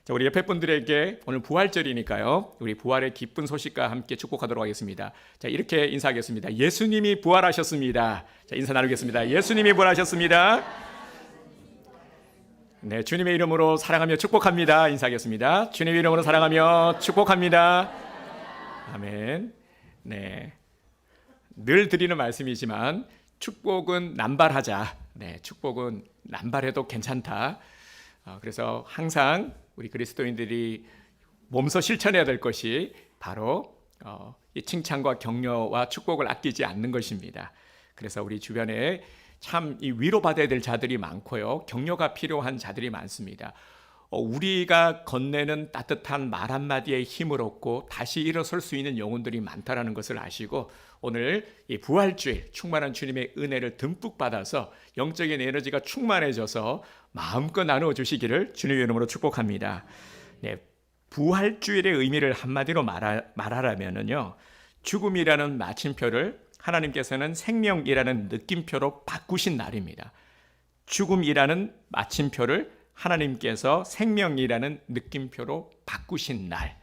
자, 우리 옆에 분들에게 오늘 부활절이니까요. 우리 부활의 기쁜 소식과 함께 축복하도록 하겠습니다. 자, 이렇게 인사하겠습니다. 예수님이 부활하셨습니다. 자, 인사 나누겠습니다. 예수님이 부활하셨습니다. 네, 주님의 이름으로 사랑하며 축복합니다. 인사하겠습니다. 주님의 이름으로 사랑하며 축복합니다. 아멘. 네, 늘 드리는 말씀이지만 축복은 남발하자. 네, 축복은 남발해도 괜찮다. 그래서 항상 우리 그리스도인들이 몸소 실천해야 될 것이 바로 이 칭찬과 격려와 축복을 아끼지 않는 것입니다. 그래서 우리 주변에 참 이 위로받아야 될 자들이 많고요, 격려가 필요한 자들이 많습니다. 우리가 건네는 따뜻한 말 한마디에 힘을 얻고 다시 일어설 수 있는 영혼들이 많다는 것을 아시고, 오늘 이 부활주일 충만한 주님의 은혜를 듬뿍 받아서 영적인 에너지가 충만해져서 마음껏 나누어 주시기를 주님의 이름으로 축복합니다. 네, 부활주일의 의미를 한마디로 말하라면요, 죽음이라는 마침표를 하나님께서는 생명이라는 느낌표로 바꾸신 날입니다. 죽음이라는 마침표를 하나님께서 생명이라는 느낌표로 바꾸신 날,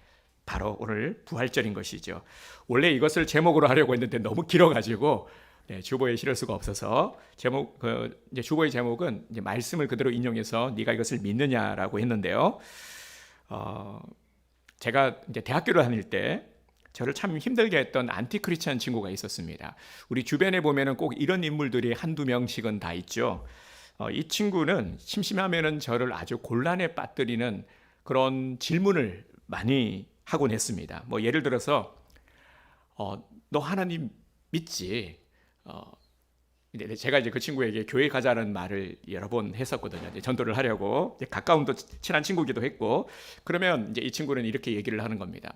바로 오늘 부활절인 것이죠. 원래 이것을 제목으로 하려고 했는데 너무 길어가지고 주보에 실을 수가 없어서 이제 주보의 제목은 이제 말씀을 그대로 인용해서 네가 이것을 믿느냐라고 했는데요. 제가 이제 대학교를 다닐 때 저를 참 힘들게 했던 안티크리스찬 친구가 있었습니다. 우리 주변에 보면은 꼭 이런 인물들이 한두 명씩은 다 있죠. 이 친구는 심심하면은 저를 아주 곤란에 빠뜨리는 그런 질문을 많이 하곤 했습니다. 뭐 예를 들어서 너 하나님 믿지? 제가 이제 그 친구에게 교회 가자는 말을 여러 번 했었거든요. 이제 전도를 하려고, 이제 가까운 또 친한 친구기도 했고, 그러면 이제 이 친구는 이렇게 얘기를 하는 겁니다.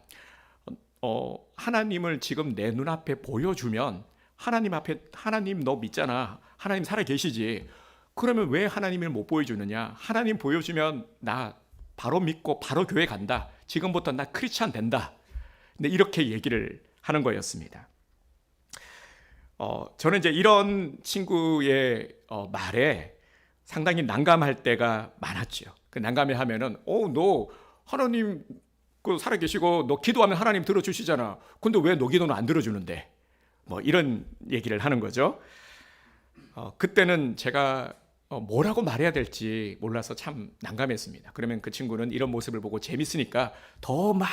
하나님을 지금 내 눈앞에 보여주면 하나님 앞에, 하나님 너 믿잖아, 하나님 살아 계시지, 그러면 왜 하나님을 못 보여주느냐? 하나님 보여주면 나 바로 믿고 바로 교회 간다. 지금부터 나 크리스찬 된다. 근데 이렇게 얘기를 하는 거였습니다. 저는 이제 이런 친구의 말에 상당히 난감할 때가 많았죠. 그 난감해 하면은, 너 하나님 살아 계시고 너 기도하면 하나님 들어주시잖아. 근데 왜 너 기도는 안 들어주는데? 뭐 이런 얘기를 하는 거죠. 그때는 제가 뭐라고 말해야 될지 몰라서 참 난감했습니다. 그러면 그 친구는 이런 모습을 보고 재밌으니까 더 막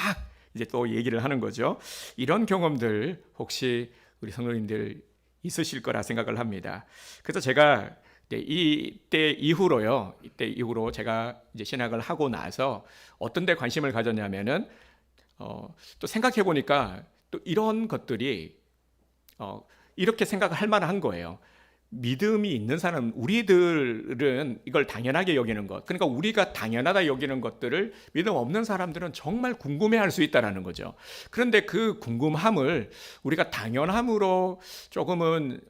이제 또 얘기를 하는 거죠. 이런 경험들 혹시 우리 성도님들 있으실 거라 생각을 합니다. 그래서 제가 이때 이후로 제가 이제 신학을 하고 나서 어떤 데 관심을 가졌냐면은 또 생각해 보니까 또 이런 것들이 이렇게 생각할 만한 거예요. 믿음이 있는 사람, 우리들은 이걸 당연하게 여기는 것, 그러니까 우리가 당연하다 여기는 것들을 믿음 없는 사람들은 정말 궁금해할 수 있다는 거죠. 그런데 그 궁금함을 우리가 당연함으로 조금은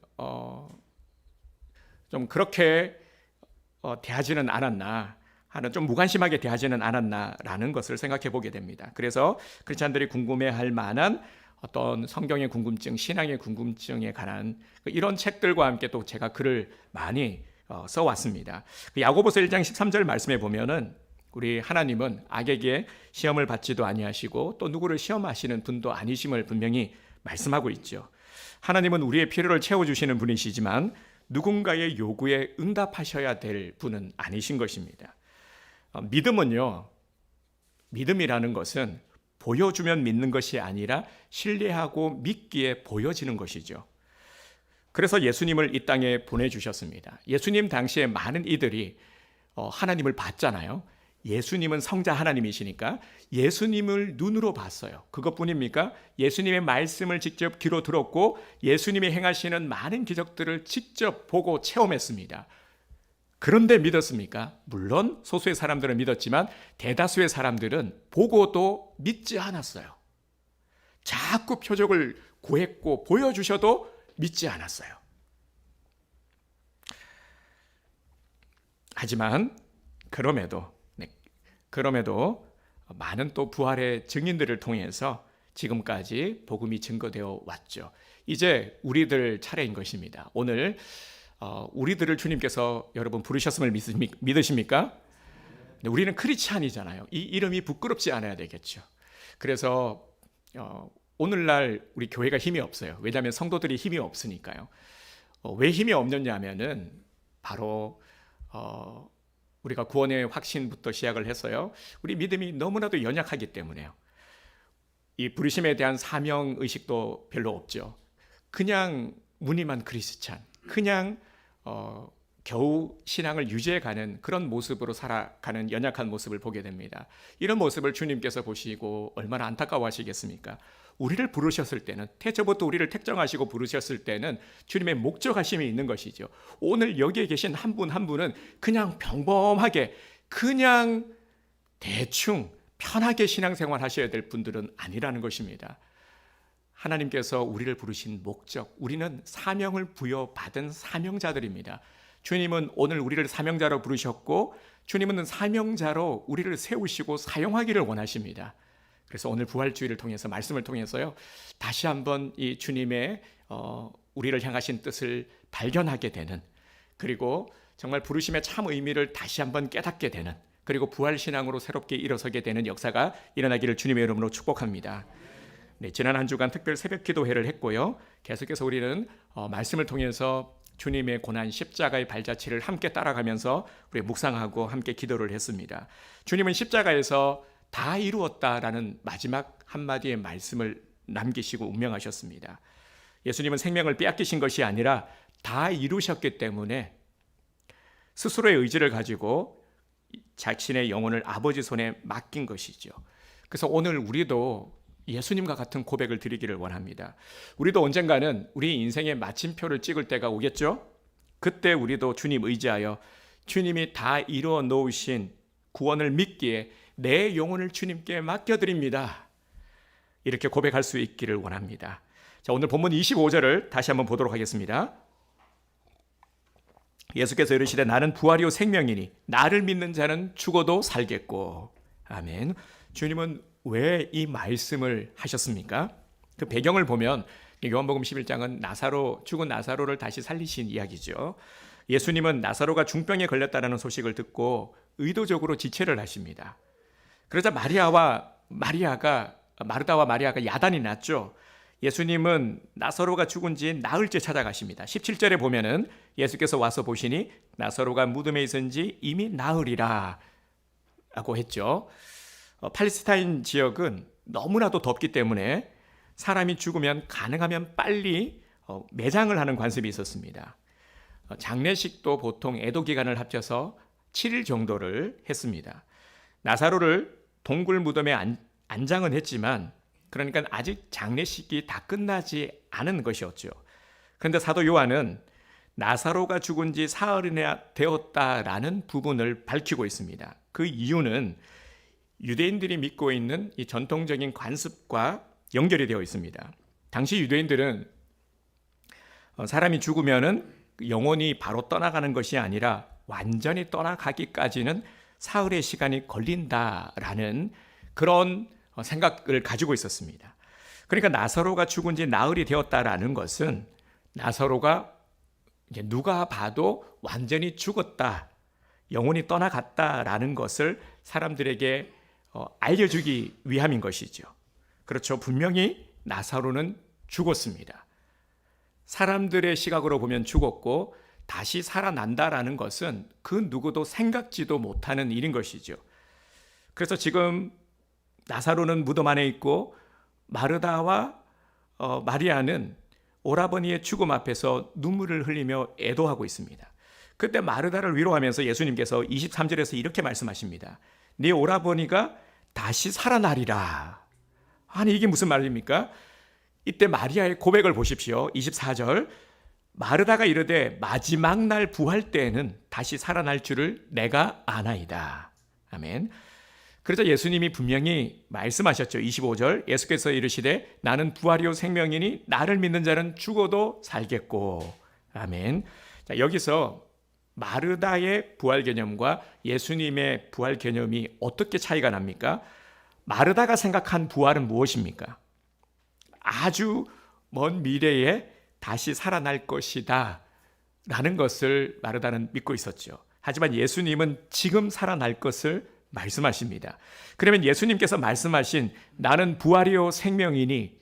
좀 그렇게 대하지는 않았나 하는, 좀 무관심하게 대하지는 않았나라는 것을 생각해 보게 됩니다. 그래서 크리스찬들이 궁금해할 만한 어떤 성경의 궁금증, 신앙의 궁금증에 관한 이런 책들과 함께 또 제가 글을 많이 써왔습니다. 야고보서 1장 13절 말씀에 보면은 우리 하나님은 악에게 시험을 받지도 아니하시고 또 누구를 시험하시는 분도 아니심을 분명히 말씀하고 있죠. 하나님은 우리의 필요를 채워주시는 분이시지만 누군가의 요구에 응답하셔야 될 분은 아니신 것입니다. 믿음이라는 것은 보여주면 믿는 것이 아니라 신뢰하고 믿기에 보여지는 것이죠. 그래서 예수님을 이 땅에 보내주셨습니다. 예수님 당시에 많은 이들이 하나님을 봤잖아요. 예수님은 성자 하나님이시니까 예수님을 눈으로 봤어요. 그것뿐입니까? 예수님의 말씀을 직접 귀로 들었고 예수님이 행하시는 많은 기적들을 직접 보고 체험했습니다. 그런데 믿었습니까? 물론 소수의 사람들은 믿었지만 대다수의 사람들은 보고도 믿지 않았어요. 자꾸 표적을 구했고 보여주셔도 믿지 않았어요. 하지만 그럼에도 많은 또 부활의 증인들을 통해서 지금까지 복음이 증거되어 왔죠. 이제 우리들 차례인 것입니다. 오늘 우리들을 주님께서 여러분 부르셨음을 믿으십니까? 근데 우리는 크리스찬이잖아요. 이 이름이 부끄럽지 않아야 되겠죠. 그래서 오늘날 우리 교회가 힘이 없어요. 왜냐하면 성도들이 힘이 없으니까요. 왜 힘이 없느냐 하면은 바로 우리가 구원의 확신부터 시작을 해서요. 우리 믿음이 너무나도 연약하기 때문에요. 이 부르심에 대한 사명 의식도 별로 없죠. 그냥 무늬만 크리스찬, 그냥 겨우 신앙을 유지해가는 그런 모습으로 살아가는 연약한 모습을 보게 됩니다. 이런 모습을 주님께서 보시고 얼마나 안타까워하시겠습니까? 우리를 부르셨을 때는, 태초부터 우리를 택정하시고 부르셨을 때는 주님의 목적하심이 있는 것이죠. 오늘 여기에 계신 한 분 한 분은 그냥 평범하게, 그냥 대충 편하게 신앙생활 하셔야 될 분들은 아니라는 것입니다. 하나님께서 우리를 부르신 목적, 우리는 사명을 부여받은 사명자들입니다. 주님은 오늘 우리를 사명자로 부르셨고, 주님은 사명자로 우리를 세우시고 사용하기를 원하십니다. 그래서 오늘 부활주의를 통해서, 말씀을 통해서요, 다시 한번 이 주님의 우리를 향하신 뜻을 발견하게 되는, 그리고 정말 부르심의 참 의미를 다시 한번 깨닫게 되는, 그리고 부활신앙으로 새롭게 일어서게 되는 역사가 일어나기를 주님의 이름으로 축복합니다. 네, 지난 한 주간 특별 새벽 기도회를 했고요. 계속해서 우리는 말씀을 통해서 주님의 고난 십자가의 발자취를 함께 따라가면서 우리 묵상하고 함께 기도를 했습니다. 주님은 십자가에서 다 이루었다라는 마지막 한마디의 말씀을 남기시고 운명하셨습니다. 예수님은 생명을 빼앗기신 것이 아니라 다 이루셨기 때문에 스스로의 의지를 가지고 자신의 영혼을 아버지 손에 맡긴 것이죠. 그래서 오늘 우리도 예수님과 같은 고백을 드리기를 원합니다. 우리도 언젠가는 우리 인생의 마침표를 찍을 때가 오겠죠? 그때 우리도 주님 의지하여 주님이 다 이루어 놓으신 구원을 믿기에 내 영혼을 주님께 맡겨드립니다. 이렇게 고백할 수 있기를 원합니다. 자, 오늘 본문 25절을 다시 한번 보도록 하겠습니다. 예수께서 이르시되 나는 부활이요 생명이니 나를 믿는 자는 죽어도 살겠고. 아멘. 주님은 왜 이 말씀을 하셨습니까? 그 배경을 보면 요한복음 11장은 죽은 나사로를 다시 살리신 이야기죠. 예수님은 나사로가 중병에 걸렸다는 소식을 듣고 의도적으로 지체를 하십니다. 그러자 마르다와 마리아가 야단이 났죠. 예수님은 나사로가 죽은 지 나흘째 찾아가십니다. 17절에 보면은 예수께서 와서 보시니 나사로가 무덤에 있은지 이미 나흘이라 라고 했죠. 팔레스타인 지역은 너무나도 덥기 때문에 사람이 죽으면 가능하면 빨리 매장을 하는 관습이 있었습니다. 장례식도 보통 애도 기간을 합쳐서 7일 정도를 했습니다. 나사로를 동굴 무덤에 안장은 했지만, 그러니까 아직 장례식이 다 끝나지 않은 것이었죠. 그런데 사도 요한은 나사로가 죽은 지 사흘이나 되었다라는 부분을 밝히고 있습니다. 그 이유는 유대인들이 믿고 있는 이 전통적인 관습과 연결이 되어 있습니다. 당시 유대인들은 사람이 죽으면은 영혼이 바로 떠나가는 것이 아니라 완전히 떠나가기까지는 사흘의 시간이 걸린다라는 그런 생각을 가지고 있었습니다. 그러니까 나사로가 죽은 지 나흘이 되었다라는 것은 나사로가 이제 누가 봐도 완전히 죽었다, 영혼이 떠나갔다라는 것을 사람들에게 알려주기 위함인 것이죠. 그렇죠. 분명히 나사로는 죽었습니다. 사람들의 시각으로 보면 죽었고 다시 살아난다라는 것은 그 누구도 생각지도 못하는 일인 것이죠. 그래서 지금 나사로는 무덤 안에 있고 마르다와 마리아는 오라버니의 죽음 앞에서 눈물을 흘리며 애도하고 있습니다. 그때 마르다를 위로하면서 예수님께서 23절에서 이렇게 말씀하십니다. 네 오라버니가 다시 살아나리라. 아니, 이게 무슨 말입니까? 이때 마리아의 고백을 보십시오. 24절. 마르다가 이르되 마지막 날 부활 때에는 다시 살아날 줄을 내가 아나이다. 아멘. 그래서 예수님이 분명히 말씀하셨죠. 25절. 예수께서 이르시되 나는 부활이요 생명이니 나를 믿는 자는 죽어도 살겠고. 아멘. 자, 여기서 마르다의 부활 개념과 예수님의 부활 개념이 어떻게 차이가 납니까? 마르다가 생각한 부활은 무엇입니까? 아주 먼 미래에 다시 살아날 것이다 라는 것을 마르다는 믿고 있었죠. 하지만 예수님은 지금 살아날 것을 말씀하십니다. 그러면 예수님께서 말씀하신 나는 부활이요 생명이니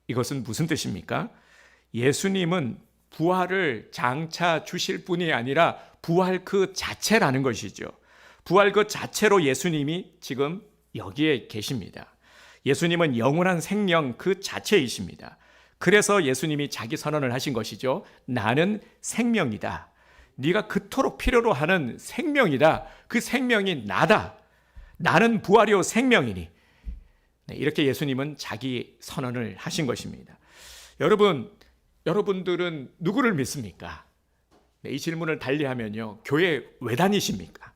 이것은 무슨 뜻입니까? 예수님은 부활을 장차 주실 분이 아니라 부활 그 자체라는 것이죠. 부활 그 자체로 예수님이 지금 여기에 계십니다. 예수님은 영원한 생명 그 자체이십니다. 그래서 예수님이 자기 선언을 하신 것이죠. 나는 생명이다. 네가 그토록 필요로 하는 생명이다. 그 생명이 나다. 나는 부활이요 생명이니. 네, 이렇게 예수님은 자기 선언을 하신 것입니다. 여러분들은 누구를 믿습니까? 네, 이 질문을 달리하면요. 교회 왜 다니십니까?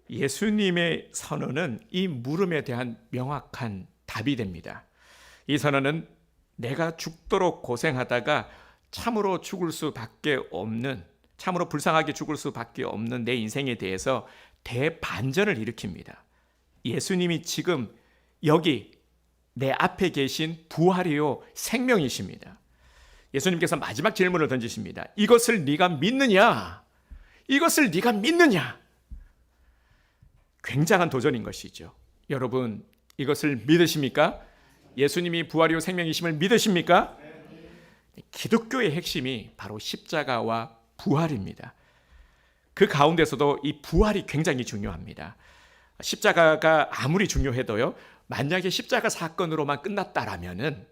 예수님의 선언은 이 물음에 대한 명확한 답이 됩니다. 이 선언은 내가 죽도록 고생하다가 참으로 죽을 수밖에 없는, 참으로 불쌍하게 죽을 수밖에 없는 내 인생에 대해서 대반전을 일으킵니다. 예수님이 지금 여기 내 앞에 계신 부활이요 생명이십니다. 예수님께서 마지막 질문을 던지십니다. 이것을 네가 믿느냐? 이것을 네가 믿느냐? 굉장한 도전인 것이죠. 여러분, 이것을 믿으십니까? 예수님이 부활이요 생명이심을 믿으십니까? 기독교의 핵심이 바로 십자가와 부활입니다. 그 가운데서도 이 부활이 굉장히 중요합니다. 십자가가 아무리 중요해도요, 만약에 십자가 사건으로만 끝났다라면은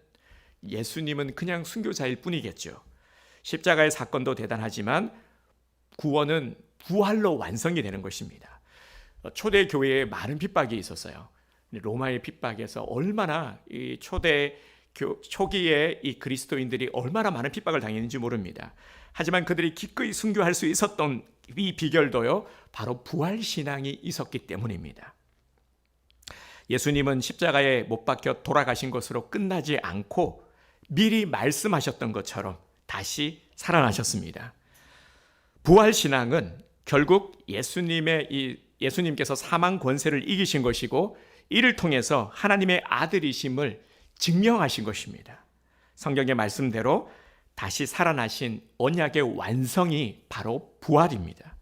예수님은 그냥 순교자일 뿐이겠죠. 십자가의 사건도 대단하지만 구원은 부활로 완성이 되는 것입니다. 초대 교회에 많은 핍박이 있었어요. 로마의 핍박에서 얼마나 이 초기에 이 그리스도인들이 얼마나 많은 핍박을 당했는지 모릅니다. 하지만 그들이 기꺼이 순교할 수 있었던 이 비결도요, 바로 부활 신앙이 있었기 때문입니다. 예수님은 십자가에 못 박혀 돌아가신 것으로 끝나지 않고 미리 말씀하셨던 것처럼 다시 살아나셨습니다. 부활 신앙은 결국 예수님께서 사망 권세를 이기신 것이고 이를 통해서 하나님의 아들이심을 증명하신 것입니다. 성경의 말씀대로 다시 살아나신 언약의 완성이 바로 부활입니다.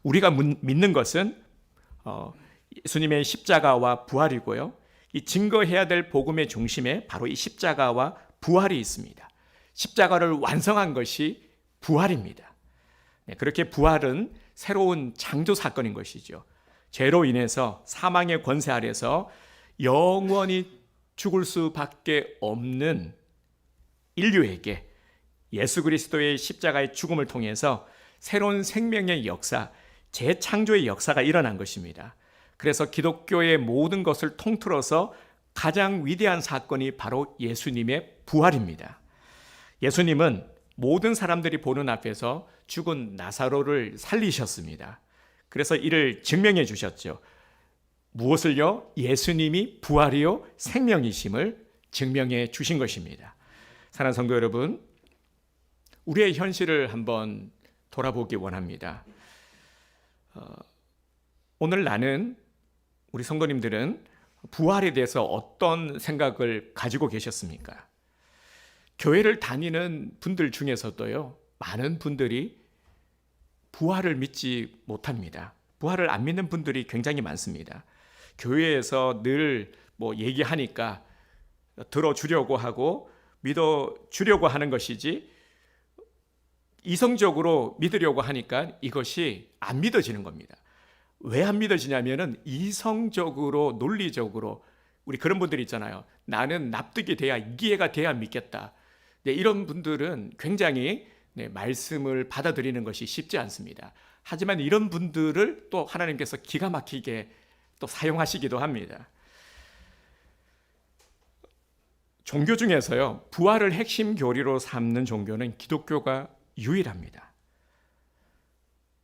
우리가 믿는 것은 예수님의 십자가와 부활이고요. 이 증거해야 될 복음의 중심에 바로 이 십자가와 부활이 있습니다. 십자가를 완성한 것이 부활입니다. 그렇게 부활은 새로운 창조 사건인 것이죠. 죄로 인해서 사망의 권세 아래서 영원히 죽을 수밖에 없는 인류에게 예수 그리스도의 십자가의 죽음을 통해서 새로운 생명의 역사, 재창조의 역사가 일어난 것입니다. 그래서 기독교의 모든 것을 통틀어서 가장 위대한 사건이 바로 예수님의 부활입니다. 예수님은 모든 사람들이 보는 앞에서 죽은 나사로를 살리셨습니다. 그래서 이를 증명해 주셨죠. 무엇을요? 예수님이 부활이요 생명이심을 증명해 주신 것입니다. 사랑하는 성도 여러분, 우리의 현실을 한번 돌아보기 원합니다. 오늘 우리 성도님들은 부활에 대해서 어떤 생각을 가지고 계셨습니까? 교회를 다니는 분들 중에서도요, 많은 분들이 부활을 믿지 못합니다. 부활을 안 믿는 분들이 굉장히 많습니다. 교회에서 늘 얘기하니까 들어주려고 하고 믿어주려고 하는 것이지 이성적으로 믿으려고 하니까 이것이 안 믿어지는 겁니다. 왜 안 믿어지냐면은 이성적으로, 논리적으로 우리 그런 분들이 있잖아요. 나는 납득이 돼야, 이해가 돼야 믿겠다. 이런 분들은 굉장히 말씀을 받아들이는 것이 쉽지 않습니다. 하지만 이런 분들을 또 하나님께서 기가 막히게 또 사용하시기도 합니다. 종교 중에서요, 부활을 핵심 교리로 삼는 종교는 기독교가 유일합니다.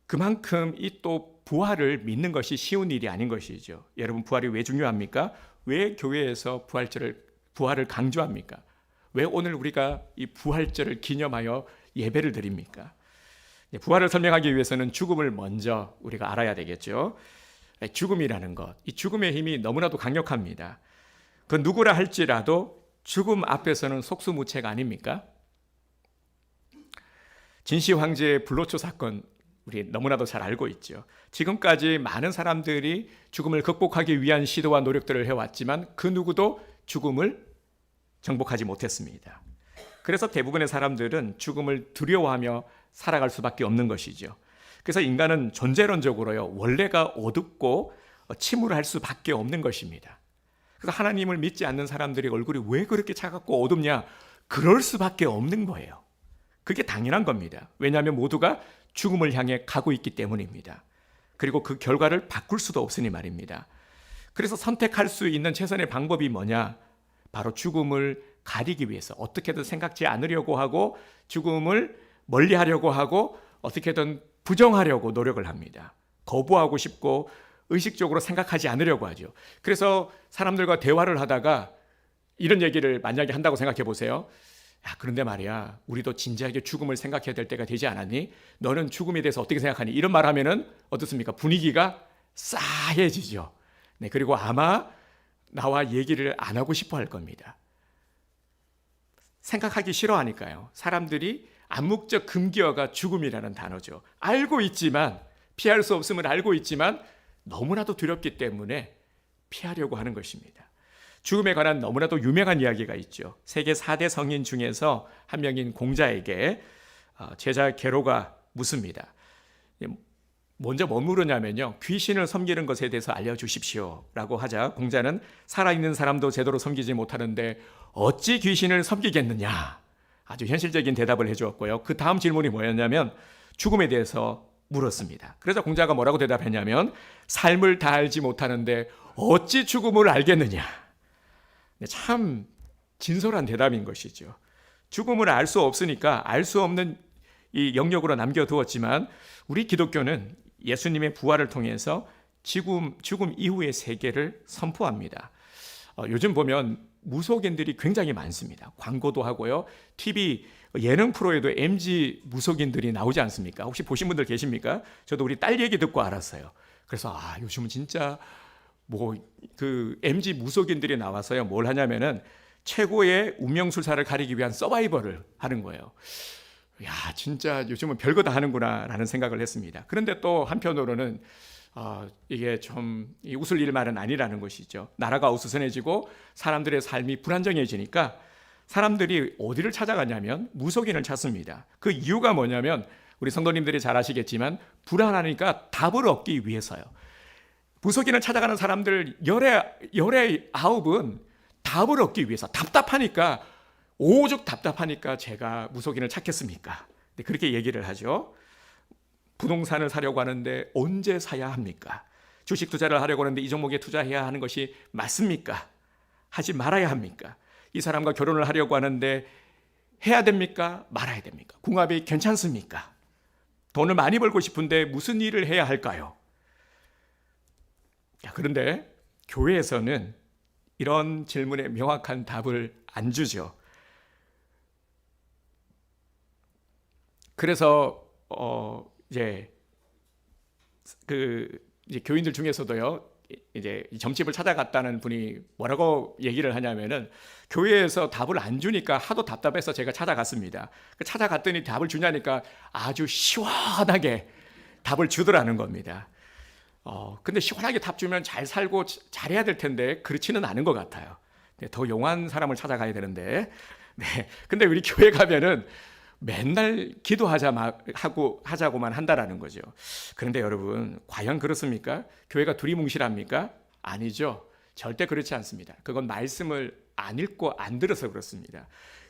그만큼 이 또 부활을 믿는 것이 쉬운 일이 아닌 것이죠. 여러분, 부활이 왜 중요합니까? 왜 교회에서 부활을 강조합니까? 왜 오늘 우리가 이 부활절을 기념하여 예배를 드립니까? 부활을 설명하기 위해서는 죽음을 먼저 우리가 알아야 되겠죠. 죽음이라는 것, 이 죽음의 힘이 너무나도 강력합니다. 그 누구라 할지라도 죽음 앞에서는 속수무책 아닙니까? 진시 황제의 불로초 사건 우리 너무나도 잘 알고 있죠. 지금까지 많은 사람들이 죽음을 극복하기 위한 시도와 노력들을 해왔지만 그 누구도 죽음을 정복하지 못했습니다. 그래서 대부분의 사람들은 죽음을 두려워하며 살아갈 수밖에 없는 것이죠. 그래서 인간은 존재론적으로요, 원래가 어둡고 침울할 수밖에 없는 것입니다. 그래서 하나님을 믿지 않는 사람들의 얼굴이 왜 그렇게 차갑고 어둡냐? 그럴 수밖에 없는 거예요. 그게 당연한 겁니다. 왜냐하면 모두가 죽음을 향해 가고 있기 때문입니다. 그리고 그 결과를 바꿀 수도 없으니 말입니다. 그래서 선택할 수 있는 최선의 방법이 뭐냐? 바로 죽음을 가리기 위해서 어떻게든 생각지 않으려고 하고 죽음을 멀리하려고 하고 어떻게든 부정하려고 노력을 합니다. 거부하고 싶고 의식적으로 생각하지 않으려고 하죠. 그래서 사람들과 대화를 하다가 이런 얘기를 만약에 한다고 생각해 보세요. 야, 그런데 말이야, 우리도 진지하게 죽음을 생각해야 될 때가 되지 않았니? 너는 죽음에 대해서 어떻게 생각하니? 이런 말 하면은 어떻습니까? 분위기가 싸해지죠. 네, 그리고 아마 나와 얘기를 안 하고 싶어 할 겁니다. 생각하기 싫어하니까요. 사람들이 암묵적 금기어가 죽음이라는 단어죠. 알고 있지만, 피할 수 없음을 알고 있지만 너무나도 두렵기 때문에 피하려고 하는 것입니다. 죽음에 관한 너무나도 유명한 이야기가 있죠. 세계 4대 성인 중에서 한 명인 공자에게 제자 게로가 묻습니다. 먼저 뭐 물으냐면요, 귀신을 섬기는 것에 대해서 알려주십시오 라고 하자 공자는 살아있는 사람도 제대로 섬기지 못하는데 어찌 귀신을 섬기겠느냐, 아주 현실적인 대답을 해주었고요. 그 다음 질문이 뭐였냐면 죽음에 대해서 물었습니다. 그래서 공자가 뭐라고 대답했냐면 삶을 다 알지 못하는데 어찌 죽음을 알겠느냐. 참 진솔한 대답인 것이죠. 죽음을 알 수 없으니까 알 수 없는 이 영역으로 남겨두었지만 우리 기독교는 예수님의 부활을 통해서 죽음 이후의 세계를 선포합니다. 요즘 보면 무속인들이 굉장히 많습니다. 광고도 하고요. TV 예능 프로에도 MG 무속인들이 나오지 않습니까? 혹시 보신 분들 계십니까? 저도 우리 딸 얘기 듣고 알았어요. 그래서 요즘은 진짜 그 MG 무속인들이 나와서요, 뭘 하냐면은 최고의 운명술사를 가리기 위한 서바이벌을 하는 거예요. 야, 진짜 요즘은 별거 다 하는구나라는 생각을 했습니다. 그런데 또 한편으로는 이게 좀 웃을 일만은 아니라는 것이죠. 나라가 어수선해지고 사람들의 삶이 불안정해지니까 사람들이 어디를 찾아가냐면 무속인을 찾습니다. 그 이유가 뭐냐면 우리 성도님들이 잘 아시겠지만 불안하니까 답을 얻기 위해서요. 무속인을 찾아가는 사람들 열의 아홉은 답을 얻기 위해서 답답하니까, 오죽 답답하니까 제가 무속인을 찾겠습니까? 네, 그렇게 얘기를 하죠. 부동산을 사려고 하는데 언제 사야 합니까? 주식 투자를 하려고 하는데 이 종목에 투자해야 하는 것이 맞습니까? 하지 말아야 합니까? 이 사람과 결혼을 하려고 하는데 해야 됩니까? 말아야 됩니까? 궁합이 괜찮습니까? 돈을 많이 벌고 싶은데 무슨 일을 해야 할까요? 그런데 교회에서는 이런 질문에 명확한 답을 안 주죠. 그래서 이제 교인들 중에서도요, 이제 점집을 찾아갔다는 분이 뭐라고 얘기를 하냐면은 교회에서 답을 안 주니까 하도 답답해서 제가 찾아갔습니다. 찾아갔더니 답을 주냐니까 아주 시원하게 답을 주더라는 겁니다. 근데 시원하게 답 주면 잘 살고 잘해야 될 텐데 그렇지는 않은 것 같아요. 네, 더 용한 사람을 찾아가야 되는데. 네. 근데 우리 교회 가면은 맨날 하자고만 한다라는 거죠. 그런데 여러분, 과연 그렇습니까? 교회가 두리뭉실합니까? 아니죠. 절대 그렇지 않습니다. 그건 말씀을 안 읽고 안 들어서 그렇습니다.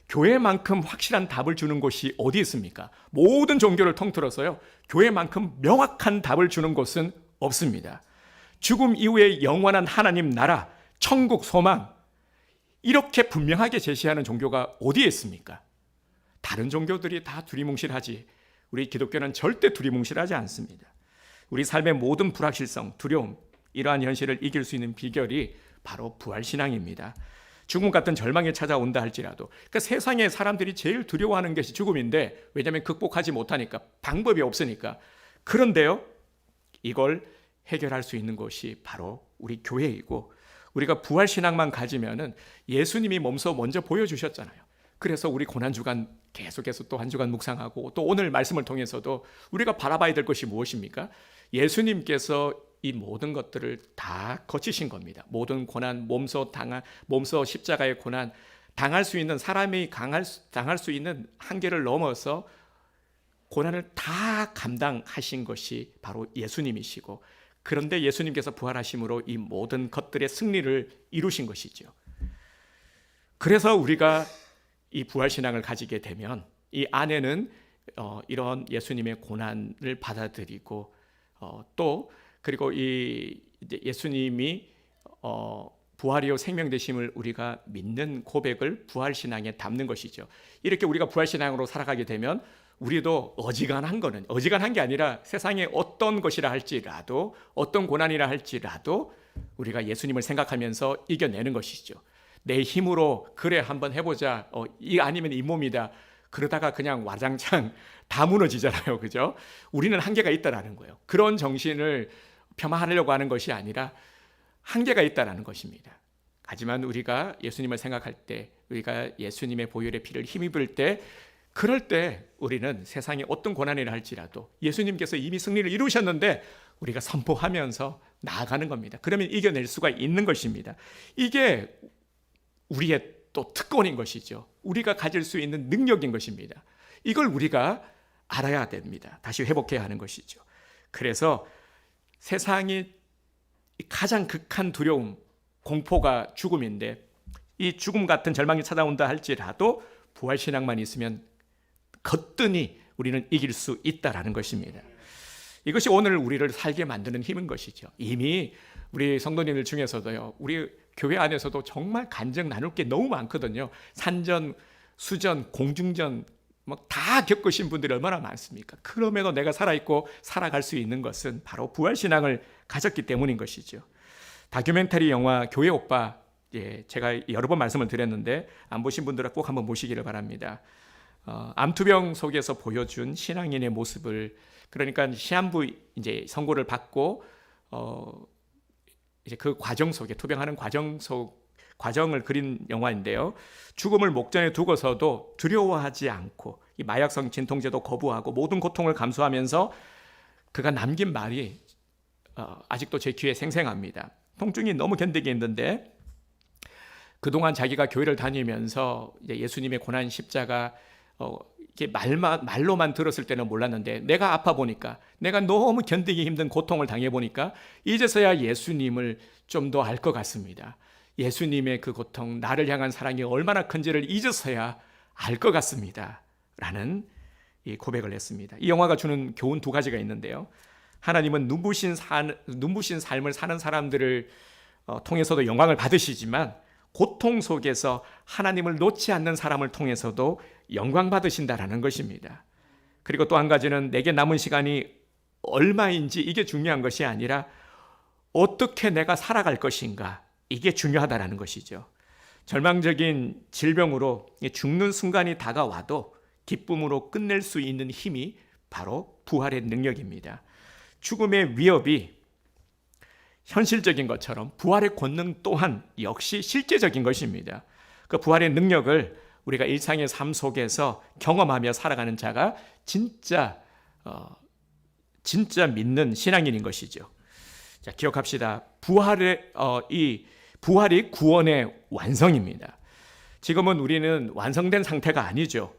교회만큼 확실한 답을 주는 곳이 어디 있습니까? 모든 종교를 통틀어서요, 교회만큼 명확한 답을 주는 곳은 없습니다. 죽음 이후에 영원한 하나님 나라, 천국 소망, 이렇게 분명하게 제시하는 종교가 어디에 있습니까? 다른 종교들이 다 두리뭉실하지 우리 기독교는 절대 두리뭉실하지 않습니다. 우리 삶의 모든 불확실성, 두려움, 이러한 현실을 이길 수 있는 비결이 바로 부활신앙입니다. 죽음 같은 절망이 찾아온다 할지라도, 그러니까 세상에 사람들이 제일 두려워하는 것이 죽음인데, 왜냐하면 극복하지 못하니까, 방법이 없으니까. 그런데요, 이걸 해결할 수 있는 것이 바로 우리 교회이고, 우리가 부활신앙만 가지면은 예수님이 몸소 먼저 보여주셨잖아요. 그래서 우리 고난주간 계속해서 또 한 주간 묵상하고 또 오늘 말씀을 통해서도 우리가 바라봐야 될 것이 무엇입니까? 예수님께서 이 모든 것들을 다 거치신 겁니다. 모든 고난, 몸소 십자가의 고난, 당할 수 있는 사람이 당할 수 있는 한계를 넘어서 고난을 다 감당하신 것이 바로 예수님이시고, 그런데 예수님께서 부활하심으로 이 모든 것들의 승리를 이루신 것이죠. 그래서 우리가 이 부활신앙을 가지게 되면 이 안에는 이런 예수님의 고난을 받아들이고 또 그리고 이 예수님이 부활이요 생명 되심을 우리가 믿는 고백을 부활신앙에 담는 것이죠. 이렇게 우리가 부활신앙으로 살아가게 되면 우리도 어지간한 게 아니라 세상에 어떤 것이라 할지라도, 어떤 고난이라 할지라도 우리가 예수님을 생각하면서 이겨내는 것이죠. 내 힘으로 그래 한번 해보자, 이 아니면 이 몸이다, 그러다가 그냥 와장창 다 무너지잖아요. 그죠? 우리는 한계가 있다라는 거예요. 그런 정신을 폄하하려고 하는 것이 아니라 한계가 있다라는 것입니다. 하지만 우리가 예수님을 생각할 때, 우리가 예수님의 보혈의 피를 힘입을 때, 그럴 때 우리는 세상에 어떤 고난이라 할지라도 예수님께서 이미 승리를 이루셨는데 우리가 선포하면서 나아가는 겁니다. 그러면 이겨낼 수가 있는 것입니다. 이게 우리의 또 특권인 것이죠. 우리가 가질 수 있는 능력인 것입니다. 이걸 우리가 알아야 됩니다. 다시 회복해야 하는 것이죠. 그래서 세상이 가장 극한 두려움, 공포가 죽음인데, 이 죽음 같은 절망이 찾아온다 할지라도 부활신앙만 있으면 거뜬히 우리는 이길 수 있다라는 것입니다. 이것이 오늘 우리를 살게 만드는 힘인 것이죠. 이미 우리 성도님들 중에서도요, 우리 교회 안에서도 정말 간증 나눌 게 너무 많거든요. 산전, 수전, 공중전 다 겪으신 분들이 얼마나 많습니까? 그럼에도 내가 살아있고 살아갈 수 있는 것은 바로 부활신앙을 가졌기 때문인 것이죠. 다큐멘터리 영화 교회 오빠, 제가 여러 번 말씀을 드렸는데 안 보신 분들은 꼭 한번 보시기를 바랍니다. 암투병 속에서 보여준 신앙인의 모습을, 그러니까 시한부 이제 선고를 받고 이제 그 과정 속에, 투병하는 과정을 그린 영화인데요. 죽음을 목전에 두고서도 두려워하지 않고 이 마약성 진통제도 거부하고 모든 고통을 감수하면서 그가 남긴 말이 아직도 제 귀에 생생합니다. 통증이 너무 견디기 힘든데 그동안 자기가 교회를 다니면서 이제 예수님의 고난 십자가 이게 말로만 들었을 때는 몰랐는데 내가 아파 보니까, 내가 너무 견디기 힘든 고통을 당해 보니까 이제서야 예수님을 좀 더 알 것 같습니다. 예수님의 그 고통, 나를 향한 사랑이 얼마나 큰지를 이제서야 알 것 같습니다. 라는 이 고백을 했습니다. 이 영화가 주는 교훈 두 가지가 있는데요. 하나님은 눈부신 삶을 사는 사람들을 통해서도 영광을 받으시지만 고통 속에서 하나님을 놓지 않는 사람을 통해서도 영광 받으신다라는 것입니다. 그리고 또 한 가지는 내게 남은 시간이 얼마인지 이게 중요한 것이 아니라 어떻게 내가 살아갈 것인가, 이게 중요하다라는 것이죠. 절망적인 질병으로 죽는 순간이 다가와도 기쁨으로 끝낼 수 있는 힘이 바로 부활의 능력입니다. 죽음의 위협이 현실적인 것처럼 부활의 권능 또한 역시 실제적인 것입니다. 그 부활의 능력을 우리가 일상의 삶 속에서 경험하며 살아가는 자가 진짜 믿는 신앙인인 것이죠. 자, 기억합시다. 부활이 구원의 완성입니다. 지금은 우리는 완성된 상태가 아니죠.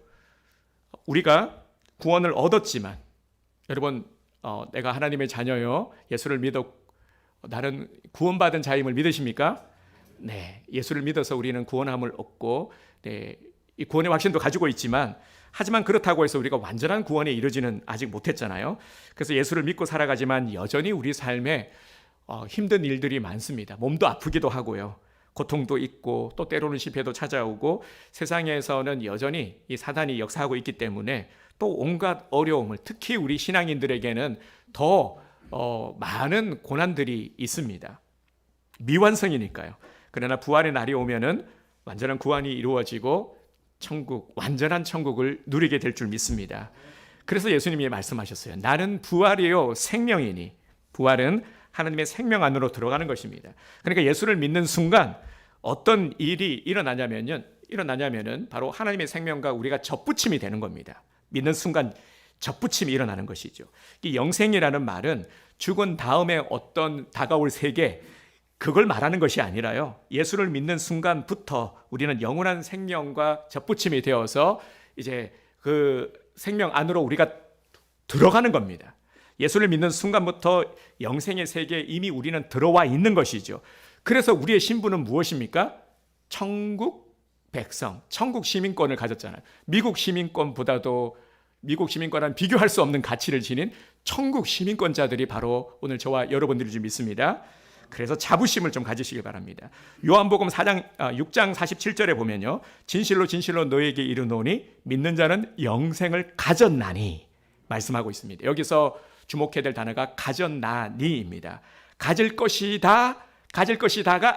우리가 구원을 얻었지만, 여러분, 내가 하나님의 자녀요, 예수를 믿어 나는 구원받은 자임을 믿으십니까? 네, 예수를 믿어서 우리는 구원함을 얻고, 이 구원의 확신도 가지고 있지만, 하지만 그렇다고 해서 우리가 완전한 구원에 이르지는 아직 못했잖아요. 그래서 예수를 믿고 살아가지만 여전히 우리 삶에 힘든 일들이 많습니다. 몸도 아프기도 하고요, 고통도 있고, 또 때로는 실패도 찾아오고, 세상에서는 여전히 이 사단이 역사하고 있기 때문에 또 온갖 어려움을, 특히 우리 신앙인들에게는 더 많은 고난들이 있습니다. 미완성이니까요. 그러나 부활의 날이 오면은 완전한 구원이 이루어지고 완전한 천국을 누리게 될 줄 믿습니다. 그래서 예수님이 말씀하셨어요. 나는 부활이요 생명이니. 부활은 하나님의 생명 안으로 들어가는 것입니다. 그러니까 예수를 믿는 순간 어떤 일이 일어나냐면요, 일어나냐면은 바로 하나님의 생명과 우리가 접붙임이 되는 겁니다. 믿는 순간 접붙임이 일어나는 것이죠. 이 영생이라는 말은 죽은 다음에 어떤 다가올 세계, 그걸 말하는 것이 아니라요, 예수를 믿는 순간부터 우리는 영원한 생명과 접붙임이 되어서 이제 그 생명 안으로 우리가 들어가는 겁니다. 예수를 믿는 순간부터 영생의 세계에 이미 우리는 들어와 있는 것이죠. 그래서 우리의 신분은 무엇입니까? 천국 백성, 천국 시민권을 가졌잖아요. 미국 시민권보다도, 미국 시민권과는 비교할 수 없는 가치를 지닌 천국 시민권자들이 바로 오늘 저와 여러분들이 좀 있습니다. 그래서 자부심을 좀 가지시길 바랍니다. 요한복음 6장 47절에 보면요, 진실로 진실로 너에게 이르노니 믿는 자는 영생을 가졌나니 말씀하고 있습니다. 여기서 주목해야 될 단어가 가졌나니입니다. 가질 것이다가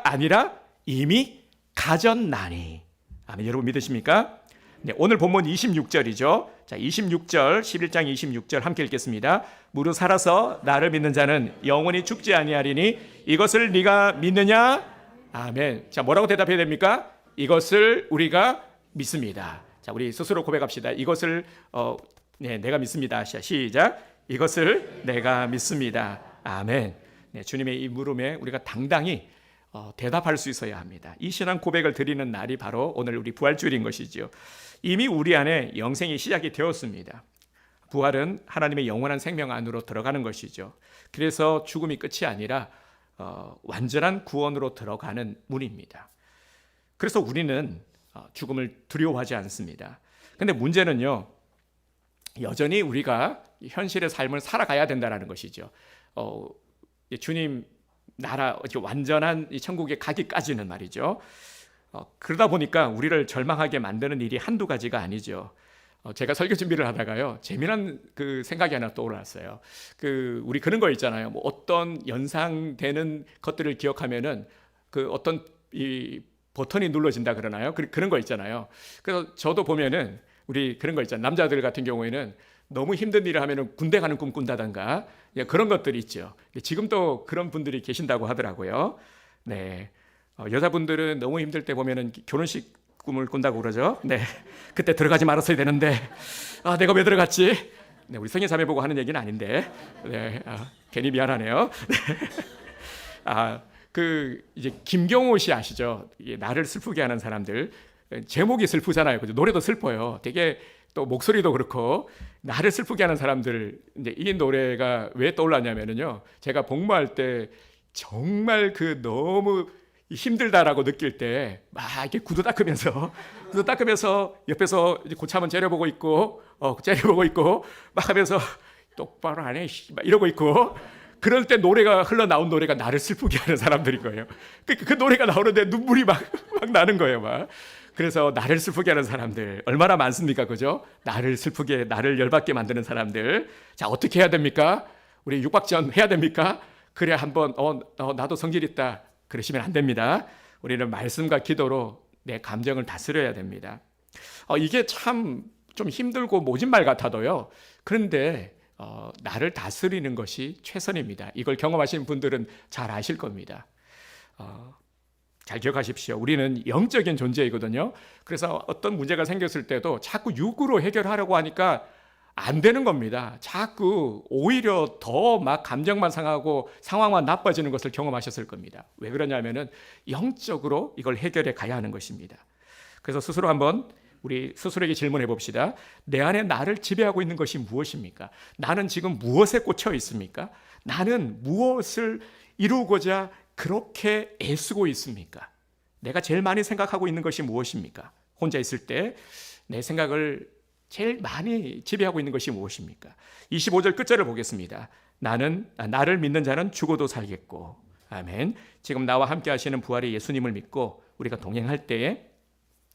아니라 이미 가졌나니. 아멘. 여러분 믿으십니까? 네, 오늘 본문 26절이죠. 자, 26절, 11장 26절 함께 읽겠습니다. 무릇 살아서 나를 믿는 자는 영원히 죽지 아니하리니 이것을 네가 믿느냐? 아멘. 자, 뭐라고 대답해야 됩니까? 이것을 우리가 믿습니다. 자, 우리 스스로 고백합시다. 이것을 내가 믿습니다. 시작. 이것을 내가 믿습니다. 아멘. 네, 주님의 이 물음에 우리가 당당히 대답할 수 있어야 합니다. 이 신앙 고백을 드리는 날이 바로 오늘 우리 부활주일인 것이죠. 이미 우리 안에 영생이 시작이 되었습니다. 부활은 하나님의 영원한 생명 안으로 들어가는 것이죠. 그래서 죽음이 끝이 아니라 완전한 구원으로 들어가는 문입니다. 그래서 우리는 죽음을 두려워하지 않습니다. 근데 문제는요, 여전히 우리가 현실의 삶을 살아가야 된다는 것이죠. 주님 나라 완전한 이 천국에 가기까지는 말이죠. 그러다 보니까 우리를 절망하게 만드는 일이 한두 가지가 아니죠. 제가 설교 준비를 하다가요, 재미난 그 생각이 하나 떠올랐어요. 우리 그런 거 있잖아요. 뭐 어떤 연상되는 것들을 기억하면은 그 어떤 이 버튼이 눌러진다 그러나요? 그런 거 있잖아요. 그래서 저도 보면은 우리 그런 거 있잖아요. 남자들 같은 경우에는 너무 힘든 일을 하면은 군대 가는 꿈 꾼다던가 그런 것들이 있죠. 지금도 그런 분들이 계신다고 하더라고요. 네, 여자분들은 너무 힘들 때 보면은 결혼식 꿈을 꾼다고 그러죠. 네, 그때 들어가지 말았어야 되는데 내가 왜 들어갔지? 네, 우리 성인자매 보고 하는 얘기는 아닌데, 네, 괜히 미안하네요. 이제 김경호 씨 아시죠? 나를 슬프게 하는 사람들. 제목이 슬프잖아요. 그죠? 노래도 슬퍼요. 되게 또 목소리도 그렇고 나를 슬프게 하는 사람들. 이제 이 노래가 왜 떠올랐냐면요, 제가 복무할 때 정말 너무 힘들다라고 느낄 때 막 이렇게 구두 닦으면서 옆에서 이제 고참은 째려보고 있고 막 하면서 똑바로 안 해 막 이러고 있고, 그럴 때 노래가 흘러나온 노래가 나를 슬프게 하는 사람들인 거예요. 그 노래가 나오는데 눈물이 막 나는 거예요. 막. 그래서 나를 슬프게 하는 사람들 얼마나 많습니까? 그죠? 나를 슬프게, 나를 열받게 만드는 사람들. 자, 어떻게 해야 됩니까? 우리 육박지원 해야 됩니까? 그래 한번 나도 성질 있다 그러시면 안 됩니다. 우리는 말씀과 기도로 내 감정을 다스려야 됩니다. 이게 참 좀 힘들고 모진 말 같아도요, 그런데 나를 다스리는 것이 최선입니다. 이걸 경험하신 분들은 잘 아실 겁니다. 잘 기억하십시오. 우리는 영적인 존재이거든요. 그래서 어떤 문제가 생겼을 때도 자꾸 육으로 해결하려고 하니까 안 되는 겁니다. 자꾸 오히려 더 막 감정만 상하고 상황만 나빠지는 것을 경험하셨을 겁니다. 왜 그러냐면은 영적으로 이걸 해결해 가야 하는 것입니다. 그래서 스스로 한번 우리 스스로에게 질문해 봅시다. 내 안에 나를 지배하고 있는 것이 무엇입니까? 나는 지금 무엇에 꽂혀 있습니까? 나는 무엇을 이루고자 그렇게 애쓰고 있습니까? 내가 제일 많이 생각하고 있는 것이 무엇입니까? 혼자 있을 때 내 생각을 제일 많이 지배하고 있는 것이 무엇입니까? 25절 끝절을 보겠습니다. 나를 믿는 자는 죽어도 살겠고. 아멘. 지금 나와 함께 하시는 부활의 예수님을 믿고 우리가 동행할 때에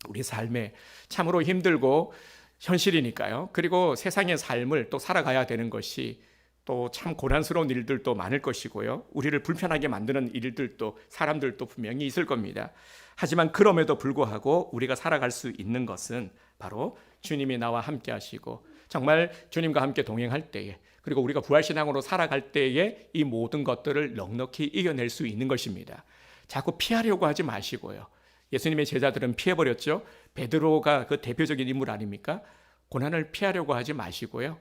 우리 삶에 참으로 힘들고 현실이니까요. 그리고 세상의 삶을 또 살아가야 되는 것이 또 참 고난스러운 일들도 많을 것이고요. 우리를 불편하게 만드는 일들도 사람들도 분명히 있을 겁니다. 하지만 그럼에도 불구하고 우리가 살아갈 수 있는 것은 바로 주님이 나와 함께 하시고 정말 주님과 함께 동행할 때에, 그리고 우리가 부활신앙으로 살아갈 때에 이 모든 것들을 넉넉히 이겨낼 수 있는 것입니다. 자꾸 피하려고 하지 마시고요. 예수님의 제자들은 피해버렸죠. 베드로가 그 대표적인 인물 아닙니까? 고난을 피하려고 하지 마시고요.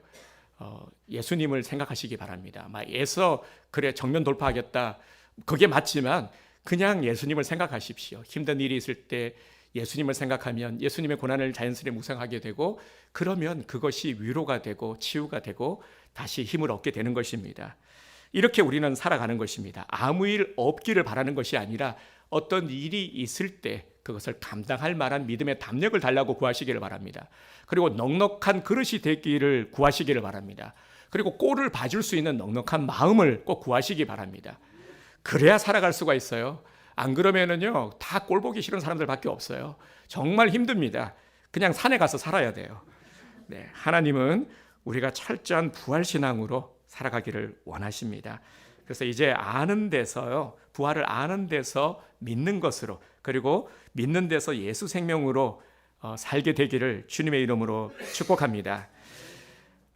예수님을 생각하시기 바랍니다. 막 애써 그래 정면 돌파하겠다. 그게 맞지만 그냥 예수님을 생각하십시오. 힘든 일이 있을 때 예수님을 생각하면 예수님의 고난을 자연스레 묵상하게 되고 그러면 그것이 위로가 되고 치유가 되고 다시 힘을 얻게 되는 것입니다. 이렇게 우리는 살아가는 것입니다. 아무 일 없기를 바라는 것이 아니라 어떤 일이 있을 때 그것을 감당할 만한 믿음의 담력을 달라고 구하시기를 바랍니다. 그리고 넉넉한 그릇이 되기를 구하시기를 바랍니다. 그리고 꼴을 봐줄 수 있는 넉넉한 마음을 꼭 구하시기 바랍니다. 그래야 살아갈 수가 있어요. 안 그러면은요, 다 꼴 보기 싫은 사람들밖에 없어요. 정말 힘듭니다. 그냥 산에 가서 살아야 돼요. 네, 하나님은 우리가 철저한 부활신앙으로 살아가기를 원하십니다. 그래서 이제 아는 데서요, 부활을 아는 데서 믿는 것으로, 그리고 믿는 데서 예수 생명으로 살게 되기를 주님의 이름으로 축복합니다.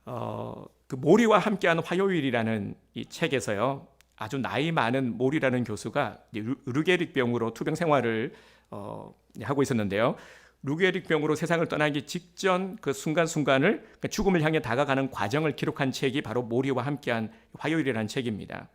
그 모리와 함께한 화요일이라는 이 책에서요, 아주 나이 많은 모리라는 교수가 루게릭병으로 투병 생활을 하고 있었는데요. 루게릭병으로 세상을 떠나기 직전 그 순간순간을, 죽음을 향해 다가가는 과정을 기록한 책이 바로 모리와 함께한 화요일이라는 책입니다.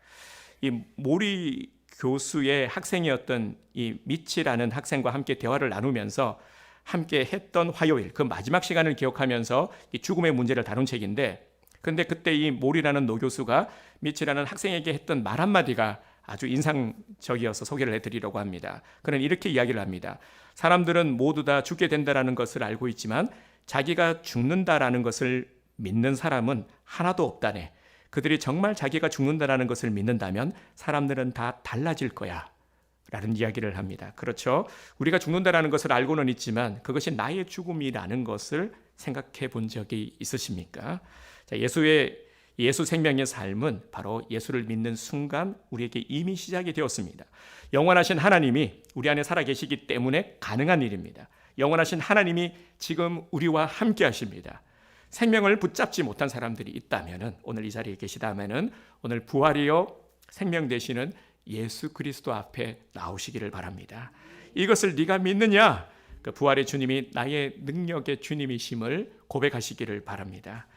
이 모리 교수의 학생이었던 이 미치라는 학생과 함께 대화를 나누면서 함께 했던 화요일, 그 마지막 시간을 기억하면서 이 죽음의 문제를 다룬 책인데, 그런데 그때 이 모리라는 노교수가 미치라는 학생에게 했던 말 한마디가 아주 인상적이어서 소개를 해드리려고 합니다. 그는 이렇게 이야기를 합니다. 사람들은 모두 다 죽게 된다는 것을 알고 있지만 자기가 죽는다라는 것을 믿는 사람은 하나도 없다네. 그들이 정말 자기가 죽는다라는 것을 믿는다면 사람들은 다 달라질 거야 라는 이야기를 합니다. 그렇죠? 우리가 죽는다라는 것을 알고는 있지만 그것이 나의 죽음이라는 것을 생각해 본 적이 있으십니까? 자, 예수 생명의 삶은 바로 예수를 믿는 순간 우리에게 이미 시작이 되었습니다. 영원하신 하나님이 우리 안에 살아계시기 때문에 가능한 일입니다. 영원하신 하나님이 지금 우리와 함께 하십니다. 생명을 붙잡지 못한 사람들이 있다면, 오늘 이 자리에 계시다면 오늘 부활이요 생명 되시는 예수 그리스도 앞에 나오시기를 바랍니다. 이것을 네가 믿느냐? 그 부활의 주님이 나의 능력의 주님이심을 고백하시기를 바랍니다.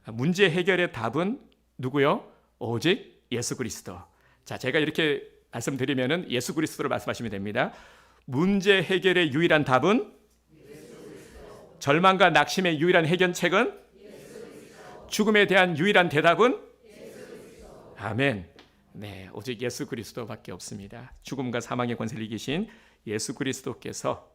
문제 해결의 답은 누구요? 오직 예수 그리스도. 자, 제가 이렇게 말씀드리면은 예수 그리스도를 말씀하시면 됩니다. 문제 해결의 유일한 답은 절망과 낙심의 유일한 해결책은 죽음에 대한 유일한 대답은 아멘. 네, 오직 예수 그리스도밖에 없습니다. 죽음과 사망의 권세를 이기신 예수 그리스도께서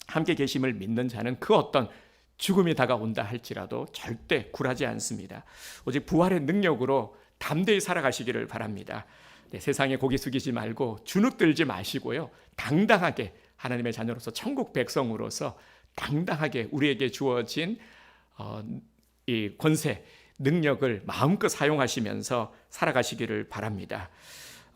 함께 계심을 믿는 자는 그 어떤 죽음이 다가온다 할지라도 절대 굴하지 않습니다. 오직 부활의 능력으로 담대히 살아가시기를 바랍니다. 네, 세상에 고개 숙이지 말고 주눅들지 마시고요. 당당하게 하나님의 자녀로서 천국 백성으로서 당당하게 우리에게 주어진 이 권세, 능력을 마음껏 사용하시면서 살아가시기를 바랍니다.